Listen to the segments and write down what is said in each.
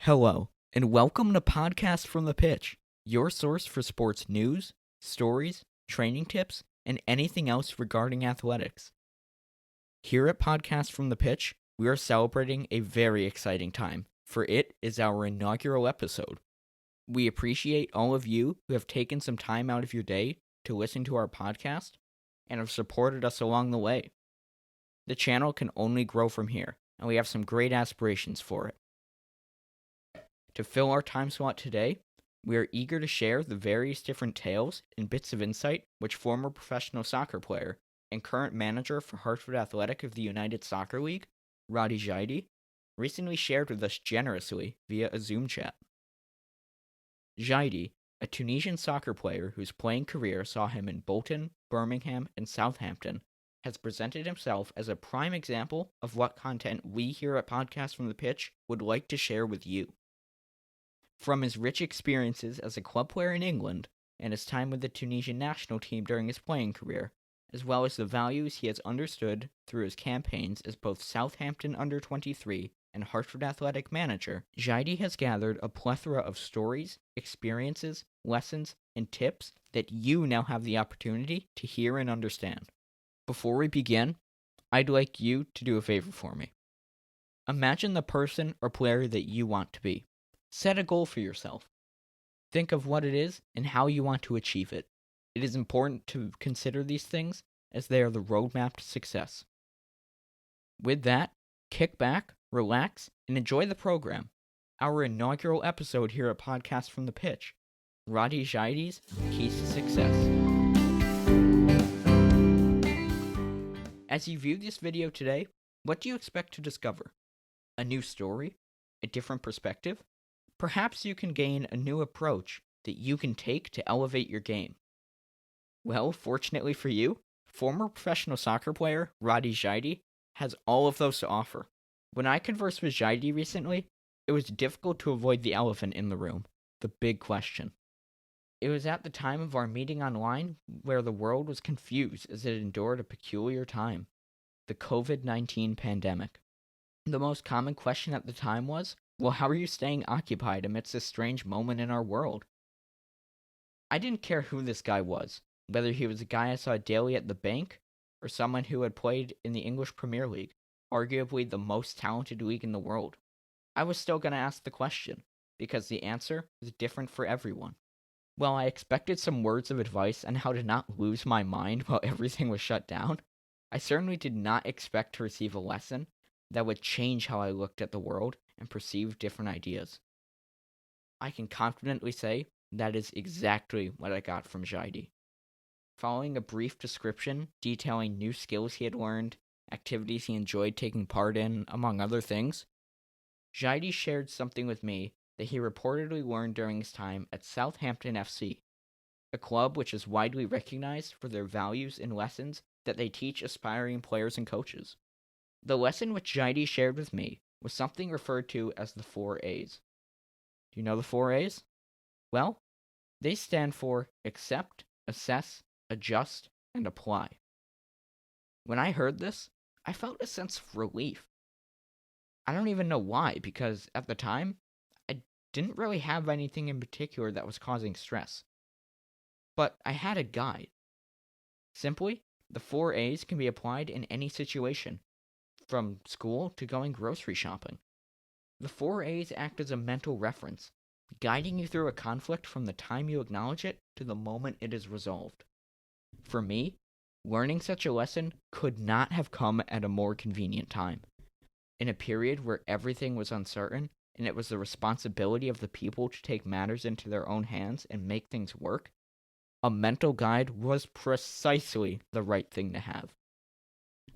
Hello, and welcome to Podcast from the Pitch, your source for sports news, stories, training tips, and anything else regarding athletics. Here at Podcast from the Pitch, we are celebrating a very exciting time, for it is our inaugural episode. We appreciate all of you who have taken some time out of your day to listen to our podcast and have supported us along the way. The channel can only grow from here, and we have some great aspirations for it. To fill our time slot today, we are eager to share the various different tales and bits of insight which former professional soccer player and current manager for Hartford Athletic of the United Soccer League, Radhi Jadi, recently shared with us generously via a Zoom chat. Jaïdi, a Tunisian soccer player whose playing career saw him in Bolton, Birmingham, and Southampton, has presented himself as a prime example of what content we here at Podcast from the Pitch would like to share with you. From his rich experiences as a club player in England and his time with the Tunisian national team during his playing career, as well as the values he has understood through his campaigns as both Southampton under-23 and Hartford Athletic manager, Jaïdi has gathered a plethora of stories, experiences, lessons, and tips that you now have the opportunity to hear and understand. Before we begin, I'd like you to do a favor for me. Imagine the person or player that you want to be. Set a goal for yourself. Think of what it is and how you want to achieve it. It is important to consider these things as they are the roadmap to success. With that, kick back, relax, and enjoy the program. Our inaugural episode here at Podcast from the Pitch, Radhi Jadi's Keys to Success. As you view this video today, what do you expect to discover? A new story? A different perspective? Perhaps you can gain a new approach that you can take to elevate your game. Well, fortunately for you, former professional soccer player Radhi Jadi has all of those to offer. When I conversed with Jaïdi recently, it was difficult to avoid the elephant in the room, the big question. It was at the time of our meeting online where the world was confused as it endured a peculiar time, the COVID-19 pandemic. The most common question at the time was, well, how are you staying occupied amidst this strange moment in our world? I didn't care who this guy was, whether he was a guy I saw daily at the bank or someone who had played in the English Premier League, arguably the most talented league in the world. I was still going to ask the question, because the answer was different for everyone. While I expected some words of advice on how to not lose my mind while everything was shut down, I certainly did not expect to receive a lesson that would change how I looked at the world and perceived different ideas. I can confidently say that is exactly what I got from Jaïdi. Following a brief description detailing new skills he had learned, activities he enjoyed taking part in, among other things, Jaïdi shared something with me that he reportedly learned during his time at Southampton FC, a club which is widely recognized for their values and lessons that they teach aspiring players and coaches. The lesson which Jaïdi shared with me was something referred to as the 4 A's. Do you know the 4 A's? Well, they stand for accept, assess, adjust, and apply. When I heard this, I felt a sense of relief. I don't even know why, because at the time, I didn't really have anything in particular that was causing stress. But I had a guide. Simply, the 4 A's can be applied in any situation, from school to going grocery shopping. The 4 A's act as a mental reference, guiding you through a conflict from the time you acknowledge it to the moment it is resolved. For me, learning such a lesson could not have come at a more convenient time. In a period where everything was uncertain and it was the responsibility of the people to take matters into their own hands and make things work, a mental guide was precisely the right thing to have.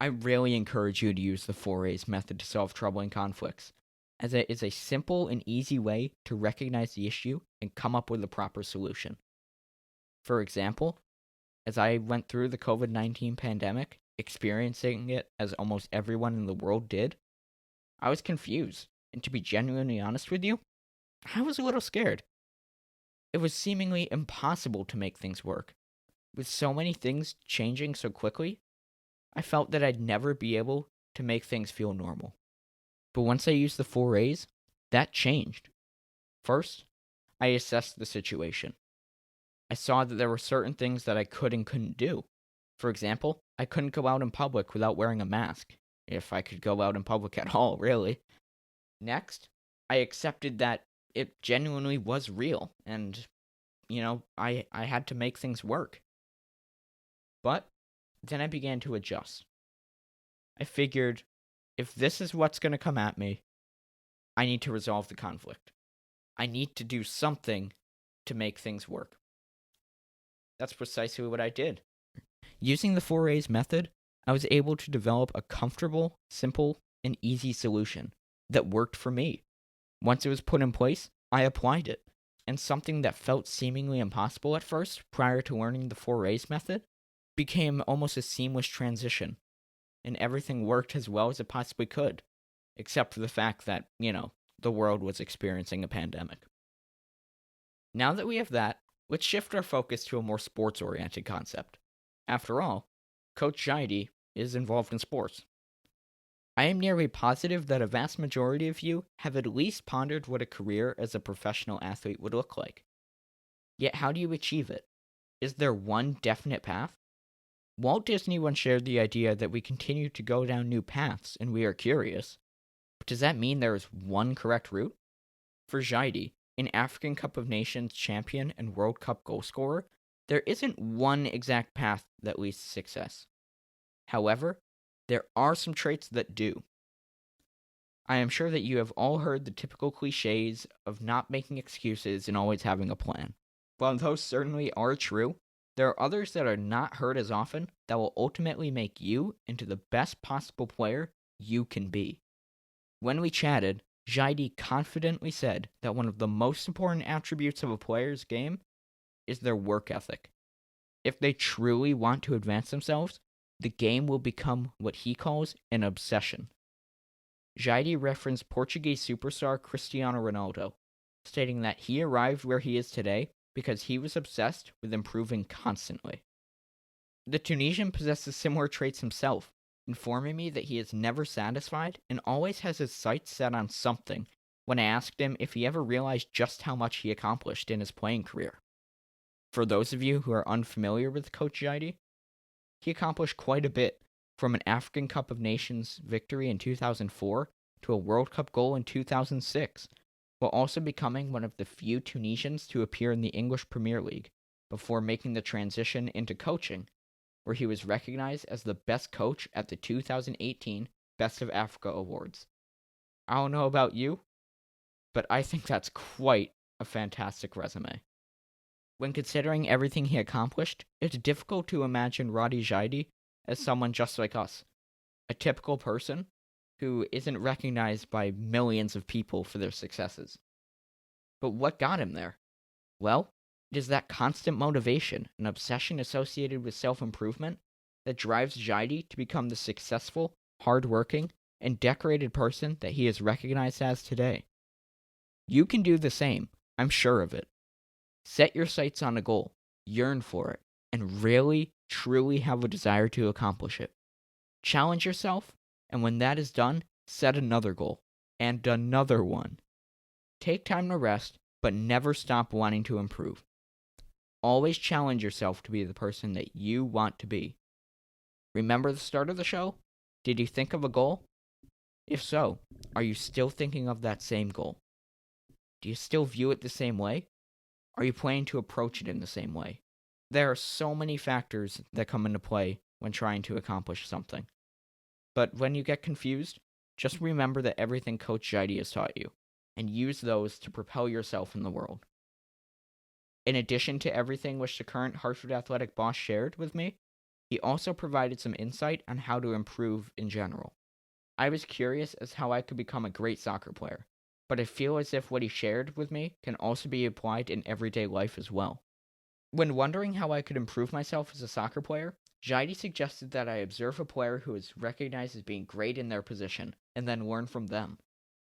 I really encourage you to use the 4 A's method to solve troubling conflicts, as it is a simple and easy way to recognize the issue and come up with a proper solution. For example, as I went through the COVID-19 pandemic, experiencing it as almost everyone in the world did, I was confused, and to be genuinely honest with you, I was a little scared. It was seemingly impossible to make things work. With so many things changing so quickly, I felt that I'd never be able to make things feel normal. But once I used the 4 A's, That changed. First, I assessed the situation. I saw that there were certain things that I could and couldn't do. For example, I couldn't go out in public without wearing a mask, if I could go out in public at all, really. Next, I accepted that it genuinely was real, and, I had to make things work. But then I began to adjust. I figured, if this is what's going to come at me, I need to resolve the conflict. I need to do something to make things work. That's precisely what I did. Using the 4A's method, I was able to develop a comfortable, simple, and easy solution that worked for me. Once it was put in place, I applied it, and something that felt seemingly impossible at first, prior to learning the 4A's method, became almost a seamless transition, and everything worked as well as it possibly could, except for the fact that, the world was experiencing a pandemic. Now that we have that, let's shift our focus to a more sports-oriented concept. After all, Coach Jaïdi is involved in sports. I am nearly positive that a vast majority of you have at least pondered what a career as a professional athlete would look like. Yet how do you achieve it? Is there one definite path? Walt Disney once shared the idea that we continue to go down new paths and we are curious. But does that mean there is one correct route? For Jaïdi, an African Cup of Nations champion and World Cup goal scorer, there isn't one exact path that leads to success. However, there are some traits that do. I am sure that you have all heard the typical cliches of not making excuses and always having a plan. While those certainly are true, there are others that are not heard as often that will ultimately make you into the best possible player you can be. When we chatted, Jaïdi confidently said that one of the most important attributes of a player's game is their work ethic. If they truly want to advance themselves, the game will become what he calls an obsession. Jaïdi referenced Portuguese superstar Cristiano Ronaldo, stating that he arrived where he is today because he was obsessed with improving constantly. The Tunisian possesses similar traits himself, informing me that he is never satisfied and always has his sights set on something when I asked him if he ever realized just how much he accomplished in his playing career. For those of you who are unfamiliar with Coach Jaïdi, he accomplished quite a bit, from an African Cup of Nations victory in 2004 to a World Cup goal in 2006, while also becoming one of the few Tunisians to appear in the English Premier League before making the transition into coaching, where he was recognized as the best coach at the 2018 Best of Africa Awards. I don't know about you, but I think that's quite a fantastic resume. When considering everything he accomplished, it's difficult to imagine Radhi Jadi as someone just like us, a typical person who isn't recognized by millions of people for their successes. But what got him there? Well, it is that constant motivation and obsession associated with self-improvement that drives Jaïdi to become the successful, hard-working, and decorated person that he is recognized as today. You can do the same, I'm sure of it. Set your sights on a goal, yearn for it, and really, truly have a desire to accomplish it. Challenge yourself, and when that is done, set another goal, and another one. Take time to rest, but never stop wanting to improve. Always challenge yourself to be the person that you want to be. Remember the start of the show? Did you think of a goal? If so, are you still thinking of that same goal? Do you still view it the same way? Are you planning to approach it in the same way? There are so many factors that come into play when trying to accomplish something. But when you get confused, just remember that everything Coach Jaïdi has taught you, and use those to propel yourself in the world. In addition to everything which the current Hartford Athletic boss shared with me, he also provided some insight on how to improve in general. I was curious as how I could become a great soccer player, but I feel as if what he shared with me can also be applied in everyday life as well. When wondering how I could improve myself as a soccer player, Jaïdi suggested that I observe a player who is recognized as being great in their position, and then learn from them.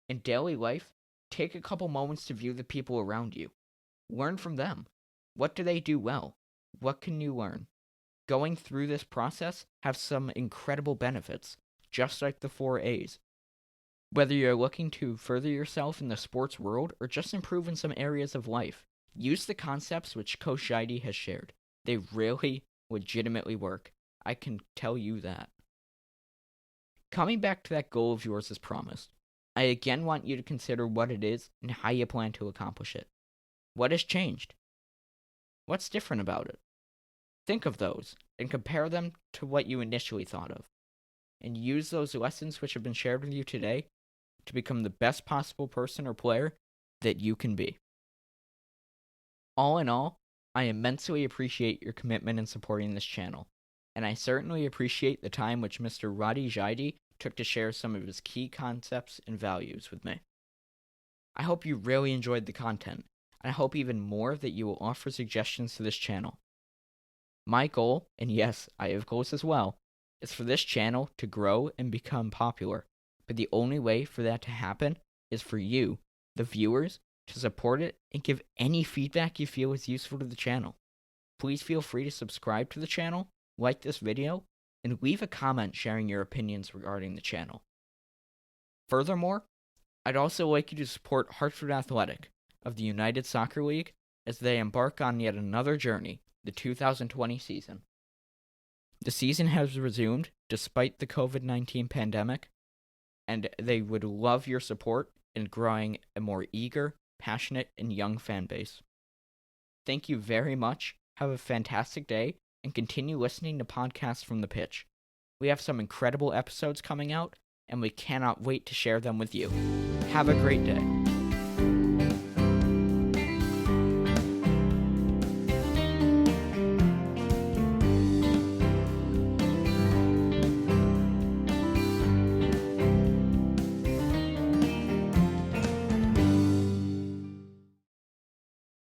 In daily life, take a couple moments to view the people around you. Learn from them. What do they do well? What can you learn? Going through this process have some incredible benefits, just like the 4 A's. Whether you're looking to further yourself in the sports world or just improve in some areas of life, use the concepts which Coach Jaïdi has shared. They really legitimately work. I can tell you that. Coming back to that goal of yours as promised, I again want you to consider what it is and how you plan to accomplish it. What has changed? What's different about it? Think of those and compare them to what you initially thought of. And use those lessons which have been shared with you today to become the best possible person or player that you can be. All in all, I immensely appreciate your commitment in supporting this channel, and I certainly appreciate the time which Mr. Radhi Jadi took to share some of his key concepts and values with me. I hope you really enjoyed the content, and I hope even more that you will offer suggestions to this channel. My goal, and yes, I have goals as well, is for this channel to grow and become popular, but the only way for that to happen is for you, the viewers, to support it and give any feedback you feel is useful to the channel. Please feel free to subscribe to the channel, like this video, and leave a comment sharing your opinions regarding the channel. Furthermore, I'd also like you to support Hartford Athletic of the United Soccer League as they embark on yet another journey, the 2020 season. The season has resumed despite the COVID-19 pandemic, and they would love your support in growing a more eager, passionate, and young fan base. Thank you very much. Have a fantastic day, and continue listening to podcasts from the pitch. We have some incredible episodes coming out, and we cannot wait to share them with you. Have a great day.